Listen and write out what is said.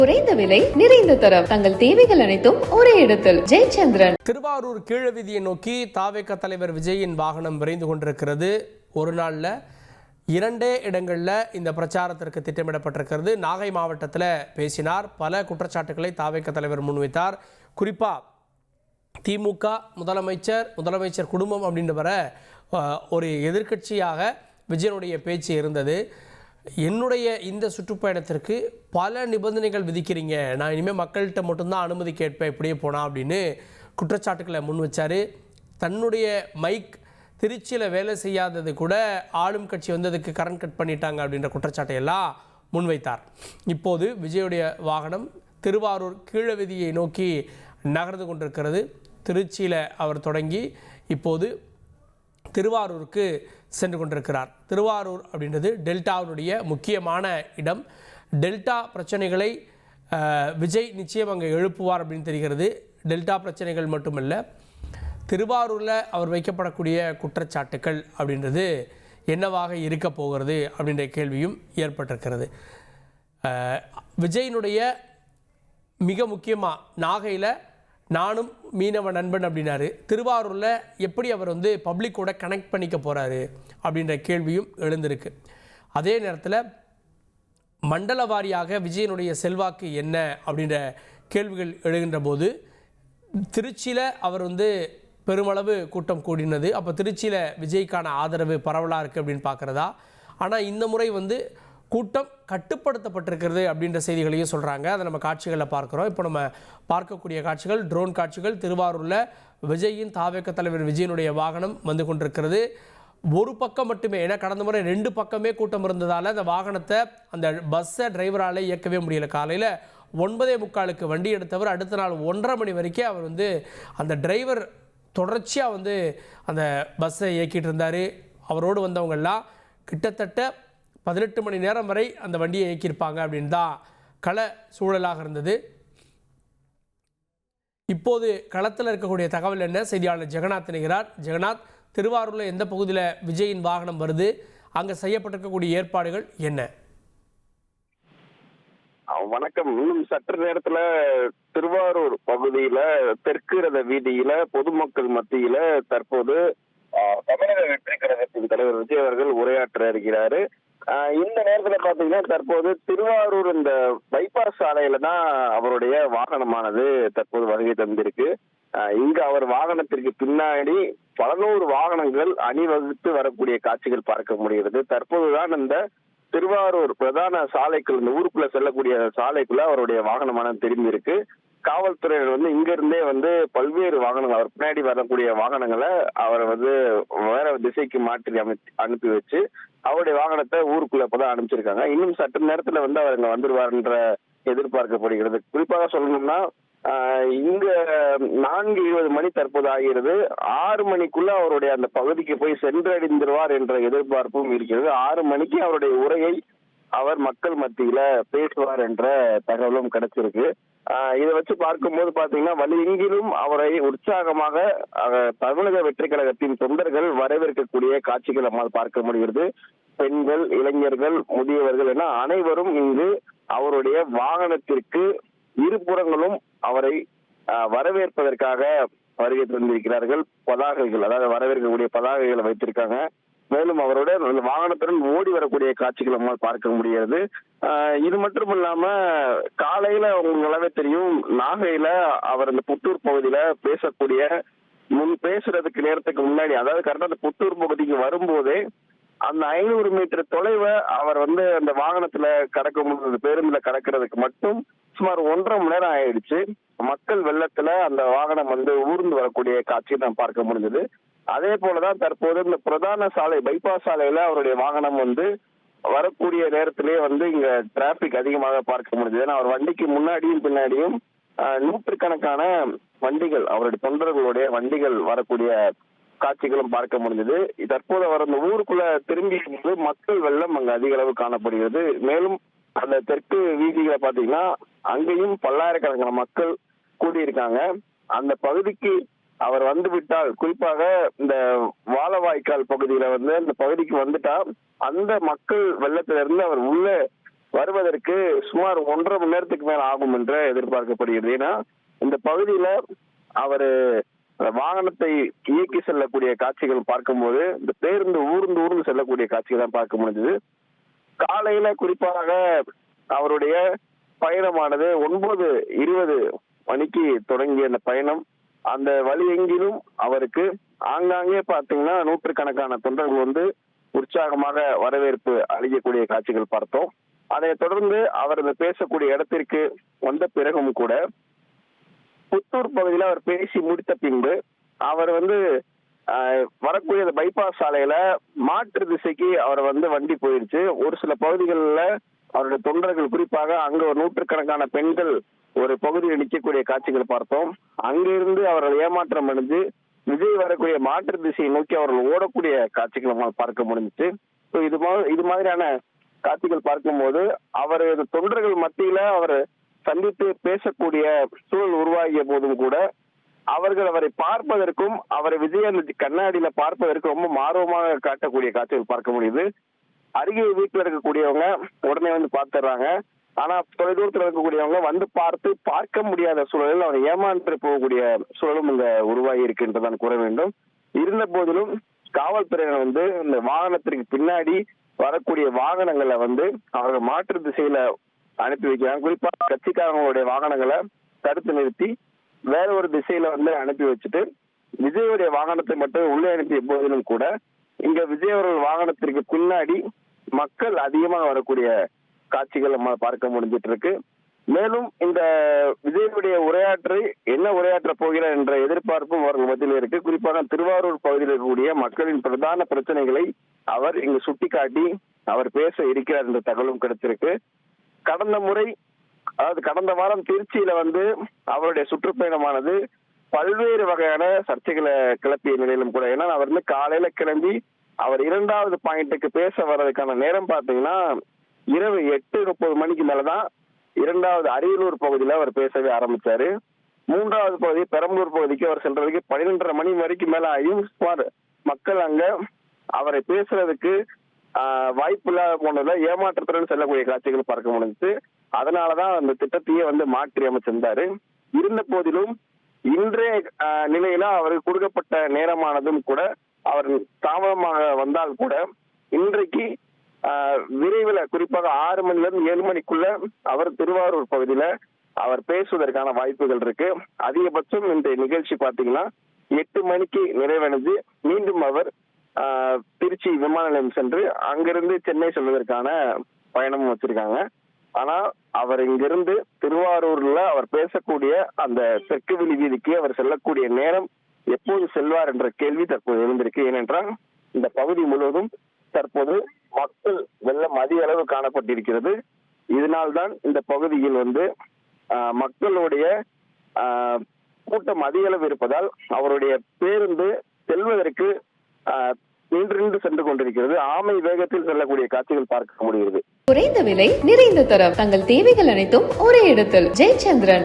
குறைந்த விலை நிறைந்த தரம் தங்கள் தேவைகள் அனைத்தும் ஒரே இடத்தில் ஜெயச்சந்திரன். திருவாரூர் கீழவீதியை நோக்கி தாவேக தலைவர் விஜயின் வாகனம் விரைந்து கொண்டிருக்கிறது. ஒரு நாளில் 2 இடங்களில் இந்த பிரச்சாரத்திற்கு திட்டமிடப்பட்டிருக்கிறது. நாகை மாவட்டத்தில் பேசினார். பல குற்றச்சாட்டுகளை தாவேக தலைவர் முன்வைத்தார். குறிப்பாக திமுக முதலமைச்சர் குடும்பம் அப்படின்னு வர ஒரு எதிர்க்கட்சியாக விஜயனுடைய பேச்சு இருந்தது. என்னுடைய இந்த சுற்றுப்பயணத்திற்கு பல நிபந்தனைகள் விதிக்கிறீங்க, நான் இனிமேல் மக்கள்கிட்ட மட்டும்தான் அனுமதி கேட்பேன் இப்படியே போனால் அப்படின்னு குற்றச்சாட்டுக்களை முன் வச்சார். தன்னுடைய மைக் திருச்சியில் வேலை செய்யாதது கூட ஆளும் கட்சி வந்ததுக்கு கரண்ட் கட் பண்ணிட்டாங்க அப்படின்ற குற்றச்சாட்டை எல்லாம் முன்வைத்தார். இப்போது விஜயுடைய வாகனம் திருவாரூர் கீழவீதியை நோக்கி நகர்ந்து கொண்டிருக்கிறது. திருச்சியில் அவர் தொடங்கி இப்போது திருவாரூருக்கு சென்று கொண்டிருக்கிறார். திருவாரூர் அப்படின்றது டெல்டாவினுடைய முக்கியமான இடம். டெல்டா பிரச்சனைகளை விஜய் நிச்சயம் அங்கே எழுப்புவார் அப்படின்னு தெரிகிறது. டெல்டா பிரச்சனைகள் மட்டுமல்ல, திருவாரூரில் அவர் வைக்கப்படக்கூடிய குற்றச்சாட்டுக்கள் அப்படின்றது என்னவாக இருக்க போகிறது அப்படின்ற கேள்வியும் ஏற்பட்டிருக்கிறது. விஜயினுடைய மிக முக்கியமாக நாகையில் நானும் மீனவ நண்பன் அப்படின்னாரு. திருவாரூரில் எப்படி அவர் பப்ளிக்கோட கனெக்ட் பண்ணிக்க போகிறாரு அப்படின்ற கேள்வியும் எழுந்திருக்கு. அதே நேரத்தில் மண்டல வாரியாக விஜயனுடைய செல்வாக்கு என்ன அப்படின்ற கேள்விகள் எழுகின்ற போது திருச்சியில் அவர் பெருமளவு கூட்டம் கூடினது. அப்போ திருச்சியில் விஜய்க்கான ஆதரவு பரவலாக இருக்குது அப்படின்னு பார்க்குறதா? ஆனால் இந்த முறை கூட்டம் கட்டுப்படுத்தப்பட்டிருக்கிறது அப்படின்ற செய்திகளையும் சொல்கிறாங்க. அதை நம்ம காட்சிகளில் பார்க்குறோம். இப்போ நம்ம பார்க்கக்கூடிய காட்சிகள் ட்ரோன் காட்சிகள். திருவாரூரில் விஜயின் தாவேக தலைவர் விஜயனுடைய வாகனம் வந்து கொண்டிருக்கிறது. ஒரு பக்கம் மட்டுமே, ஏன்னா கடந்த முறை 2 பக்கமே கூட்டம் இருந்ததால் அந்த வாகனத்தை அந்த பஸ்ஸை டிரைவரால் இயக்கவே முடியல. காலையில் 9:45 வண்டி எடுத்தவர் அடுத்த நாள் 1:30 மணி வரைக்கும் அவர் அந்த டிரைவர் தொடர்ச்சியாக அந்த பஸ்ஸை இயக்கிட்டு இருந்தார். அவரோடு வந்தவங்கெல்லாம் கிட்டத்தட்ட 18 மணி நேரம் வரை அந்த வண்டியை இயக்கியிருப்பாங்க அப்படின்னு தான் கள சூழலாக இருந்தது. இப்போது களத்தில் இருக்கக்கூடிய தகவல் என்ன? செய்தியாளர் ஜெகநாத் இணைகிறார். ஜெகநாத், திருவாரூரில் எந்த பகுதியில் விஜயின் வாகனம் வருது, அங்கே செய்யப்பட்டிருக்கக்கூடிய ஏற்பாடுகள் என்ன? வணக்கம். இன்னும் சற்று நேரத்துல திருவாரூர் பகுதியில தெற்கு ரத வீதியில பொதுமக்கள் மத்தியில தற்போது தமிழக வெற்றி கழகத்தின் தலைவர் விஜய் அவர்கள் உரையாற்ற இருக்கிறாரு. இந்த நேரத்துல பாத்தீங்கன்னா தற்போது திருவாரூர் இந்த பைபாஸ் சாலையில தான் அவருடைய வாகனமானது தற்போது வருகை தந்திருக்கு. இங்க அவர் வாகனத்திற்கு பின்னாடி 100 வாகனங்கள் அணிவகுத்து வரக்கூடிய காட்சிகள் பார்க்க முடிகிறது. தற்போதுதான் இந்த திருவாரூர் பிரதான சாலைக்குள், இந்த ஊருக்குள்ள செல்லக்கூடிய சாலைக்குள்ள அவருடைய வாகனமானது திரும்பி இருக்கு. காவல்துறையினர் இங்க இருந்தே பல்வேறு வாகனங்கள், அவர் பின்னாடி வரக்கூடிய வாகனங்களை அவரை வேற திசைக்கு மாற்றி அனுப்பி வச்சு அவருடைய வாகனத்தை ஊருக்குள்ள இப்பதான் அனுப்பிச்சிருக்காங்க. இன்னும் சற்று நேரத்துல அவர் இங்க வந்துருவாருன்ற எதிர்பார்க்கப்படுகிறது. குறிப்பாக சொல்லணும்னா இங்க 4:20 மணி தற்போது ஆகிறது. 6 மணிக்குள்ள அவருடைய அந்த பகுதிக்கு போய் சென்றடைந்துருவார் என்ற எதிர்பார்ப்பும் இருக்கிறது. 6 மணிக்கு அவருடைய உரையை அவர் மக்கள் மத்தியில பேசுவார் என்ற தகவலும் கிடைச்சிருக்கு. இதை வச்சு பார்க்கும்போது பாத்தீங்கன்னா எங்கிலும் அவரை உற்சாகமாக தமிழக வெற்றி கழகத்தின் தொண்டர்கள் வரவேற்கக்கூடிய காட்சிகள் நம்மால் பார்க்க முடிகிறது. பெண்கள், இளைஞர்கள், முதியவர்கள் என அனைவரும் இங்கு அவருடைய வாகனத்திற்கு இருபுறங்களும் அவரை வரவேற்பதற்காக வருகை தந்திருக்கிறார்கள். பதாகைகள், அதாவது வரவேற்கக்கூடிய பதாகைகளை வைத்திருக்காங்க. மேலும் அவரோட வாகனத்துடன் ஓடி வரக்கூடிய காட்சிகள் நம்மால் பார்க்க முடியாது. இது மட்டும் இல்லாம காலையில உங்களாவே தெரியும், நாகையில அவர் அந்த புத்தூர் பகுதியில பேசுறதுக்கு நேரத்துக்கு முன்னாடி, அதாவது கரெக்டா அந்த புத்தூர் பகுதிக்கு வரும்போதே அந்த 500 மீட்டர் தொலைவை அவர் அந்த வாகனத்துல கடக்க பேருந்துல கடக்கிறதுக்கு மட்டும் சுமார் 1.5 மணி நேரம் ஆயிடுச்சு. மக்கள் வெள்ளத்துல அந்த வாகனம் ஊர்ந்து வரக்கூடிய காட்சியை நாம் பார்க்க முடிஞ்சது. அதே போலதான் தற்போது இந்த பிரதான சாலை பைபாஸ் சாலையில அவருடைய வாகனம் வரக்கூடிய நேரத்திலேயே இங்க டிராபிக் அதிகமாக பார்க்க முடிஞ்சது. ஏன்னா அவர் வண்டிக்கு முன்னாடியும் பின்னாடியும் 100கணக்கான வண்டிகள், அவருடைய தொண்டர்களுடைய வண்டிகள் வரக்கூடிய காட்சிகளும் பார்க்க முடிஞ்சது. தற்போது அவர் அந்த ஊருக்குள்ள திரும்பி மக்கள் வெள்ளம் அங்க அதிக அளவு காணப்படுகிறது. மேலும் அந்த தெற்கு வீதிகளை பாத்தீங்கன்னா அங்கேயும் பல்லாயிரக்கணக்கான மக்கள் கூடியிருக்காங்க. அந்த பகுதிக்கு அவர் விட்டால், குறிப்பாக இந்த வாழவாய்க்கால் பகுதியில அந்த பகுதிக்கு வந்துட்டா அந்த மக்கள் வெள்ளத்திலிருந்து அவர் உள்ள வருவதற்கு சுமார் 1.5 மணி நேரத்துக்கு மேல ஆகும் என்று எதிர்பார்க்கப்படுகிறது. ஏன்னா இந்த பகுதியில அவரு வாகனத்தை இயக்கி செல்லக்கூடிய காட்சிகள் பார்க்கும்போது இந்த பேருந்து ஊர்ந்து செல்லக்கூடிய காட்சிகள் தான் பார்க்க முடிஞ்சது. காலையில குறிப்பாக அவருடைய பயணமானது 9:20 மணிக்கு தொடங்கிய அந்த பயணம் அந்த வழி எங்கிலும் அவருக்கு ஆங்காங்கே பார்த்தீங்கன்னா நூற்றுக்கணக்கான தொண்டர்கள் வந்து உற்சாகமாக வரவேற்பு அளிக்கக்கூடிய காட்சிகள் பார்த்தோம். அதை தொடர்ந்து அவர் பேசக்கூடிய இடத்திற்கு வந்த பிறகும் கூட புத்தூர் பகுதியில் அவர் பேசி முடித்த பின்பு அவர் வரக்கூடிய பைபாஸ் சாலையில மாற்று திசைக்கு அவர் வண்டி போயிடுச்சு. ஒரு சில பகுதிகளில் அவருடைய தொண்டர்கள் குறிப்பாக அங்க ஒரு நூற்றுக்கணக்கான பெண்கள் ஒரு பகுதியில் நிற்கக்கூடிய காட்சிகள் பார்த்தோம். அங்கிருந்து அவர்கள் ஏமாற்றம் அடைஞ்சு விஜய் வரக்கூடிய மாற்று திசையை நோக்கி அவர்கள் ஓடக்கூடிய காட்சிகள் நம்மால் பார்க்க முடிஞ்சிச்சு. இது மாதிரியான காட்சிகள் பார்க்கும்போது அவர் தொண்டர்கள் மத்தியில அவர் சந்தித்து பேசக்கூடிய சூழல் உருவாகிய போதும் கூட அவர்கள் அவரை பார்ப்பதற்கும் அவரை விஜய் அந்த கண்ணாடியில பார்ப்பதற்கு ரொம்ப ஆர்வமாக காட்டக்கூடிய காட்சிகள் பார்க்க முடியுது. அருகே வீட்டில் இருக்கக்கூடியவங்க உடனே பார்த்துடுறாங்க. ஆனா தொலைதூரத்தில் இருக்கக்கூடியவங்க பார்க்க முடியாத சூழலில் அவர் ஏமாற்று போகக்கூடிய சூழலும் இங்க உருவாகி இருக்கின்றதான் கூற வேண்டும். இருந்த போதிலும் காவல்துறையினர் இந்த வாகனத்திற்கு பின்னாடி வரக்கூடிய வாகனங்களை அவர்கள் மாற்று திசையில அனுப்பி வைக்கிறாங்க. குறிப்பா கட்சிக்காரங்களுடைய வாகனங்களை தடுத்து நிறுத்தி வேற ஒரு திசையில அனுப்பி வச்சுட்டு விஜயுடைய வாகனத்தை மட்டும் உள்ளே அனுப்பிய போதிலும் கூட இங்க விஜய் அவர்கள் வாகனத்திற்கு பின்னாடி மக்கள் அதிகமாக வரக்கூடிய காட்சிகள் நம்ம பார்க்க முடிஞ்சிட்டு இருக்கு. மேலும் இந்த விஜயுடைய என்ன உரையாற்ற போகிறார் என்ற எதிர்பார்ப்பும் அவர்கள் மத்தியில் இருக்கு. குறிப்பாக திருவாரூர் பகுதியில் இருக்கக்கூடிய மக்களின் பிரதான பிரச்சனைகளை அவர் இங்கு சுட்டிக்காட்டி அவர் பேச இருக்கிறார் என்ற தகவலும் கிடைச்சிருக்கு. கடந்த வாரம் திருச்சியில அவருடைய சுற்றுப்பயணமானது பல்வேறு வகையான சர்ச்சைகளை கிளப்பிய நிலையிலும் கூட, ஏன்னா அவர் காலையில கிளம்பி அவர் 2வது பாயிண்ட்டுக்கு பேச வர்றதுக்கான நேரம் பாத்தீங்கன்னா இரவு 8:30 மணிக்கு மேலதான் 2வது அரியலூர் பகுதியில அவர் பேசவே ஆரம்பிச்சாரு. 3வது பகுதி பெரம்பலூர் பகுதிக்கு அவர் சென்றதுக்கு 12:30 மணி வரைக்கும் மேல ஆகியும் மக்கள் அங்க அவரை பேசுறதுக்கு வாய்ப்பு இல்லாத போனதுல ஏமாற்றத்துடன் செல்லக்கூடிய காட்சிகள் பார்க்க முடிஞ்சு. அதனாலதான் அந்த திட்டத்தையே மாற்றி அமைச்சிருந்தாரு. இருந்த போதிலும் இன்றைய நிலையில அவருக்கு கொடுக்கப்பட்ட நேரமானதும் கூட அவர் தாமதமாக வந்தால் கூட இன்றைக்கு விரைவில் குறிப்பாக 6 மணில இருந்து 7 மணிக்குள்ள அவர் திருவாரூர் பகுதியில அவர் பேசுவதற்கான வாய்ப்புகள் இருக்கு. அதிகபட்சம் இந்த நிகழ்ச்சி பாத்தீங்கன்னா 8 மணிக்கு நிறைவடைஞ்சு மீண்டும் அவர் திருச்சி விமான நிலையம் சென்று அங்கிருந்து சென்னை செல்வதற்கான பயணமும் வச்சிருக்காங்க. ஆனா அவர் இங்கிருந்து திருவாரூர்ல அவர் பேசக்கூடிய அந்த தெற்கு வெளி வீதிக்கு அவர் செல்லக்கூடிய நேரம் எப்போது செல்வார் என்ற கேள்வி தற்போது எழுந்திருக்கு. ஏனென்றால் இந்த பகுதி முழுவதும் தற்போது மக்கள் வெள்ளம் அதிக அளவு காணப்பட்டிருக்கிறது. இதனால்தான் இந்த பகுதியில் மக்களுடைய கூட்டம் அதிக அளவு இருப்பதால் அவருடைய பேருந்து செல்வதற்கு நின்று சென்று கொண்டிருக்கிறது. ஆமை வேகத்தில் செல்லக்கூடிய காட்சிகள் பார்க்க முடிகிறது. குறைந்த விலை நிறைந்த தரம் தங்கள் தேவைகள் அனைத்தும் ஒரே இடத்தில் ஜெயச்சந்திரன்.